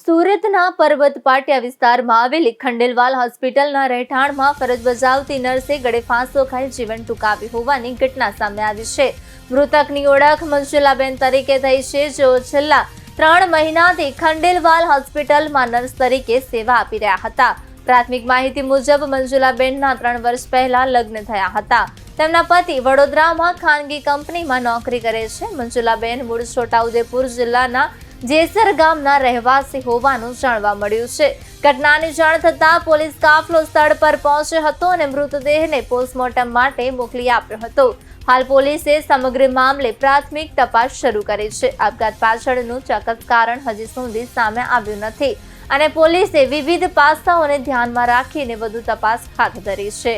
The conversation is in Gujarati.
સુરતના પર્વત પાટિયા વિસ્તારમાં આવેલી ખંડેલવાલ હોસ્પિટલના રહેઠાણમાં ફરજ બજાવતી નર્સે ગળે ફાંસો ખાઈ જીવન ટૂંકાવ્યું હોવાની ઘટના સામે આવી છે। મૃતકની ઓળખ મંજુલાબેન તરીકે થઈ છે, જેઓ છેલ્લા 3 મહિનાથી ખંડેલવાલ હોસ્પિટલમાં નર્સ તરીકે સેવા આપી રહ્યા હતા। પ્રાથમિક માહિતી મુજબ મંજુલાબેનના 3 વર્ષ પહેલા લગ્ન થયા હતા। તેમના પતિ વડોદરામાં ખાનગી કંપનીમાં નોકરી કરે છે। મંજુલાબેન મૂળ છોટાઉદેપુર જિલ્લાના જેસર ગામના રહેવાસી હોવાનું જાણવા મળ્યું છે। ઘટનાની જાણ થતાં પોલીસ કાફલો સ્થળ પર પહોંચ્યો હતો અને મૃતદેહને પોસ્ટમોર્ટમ માટે મોકલી આપ્યો હતો। હાલ પોલીસે સમગ્ર મામલે પ્રાથમિક તપાસ શરૂ કરી છે। આપઘાત પાછળનું ચોક્કસ કારણ હજી સુધી સામે આવ્યું નથી અને પોલીસે વિવિધ પાસાઓને ધ્યાનમાં રાખીને વધુ તપાસ હાથ ધરી છે।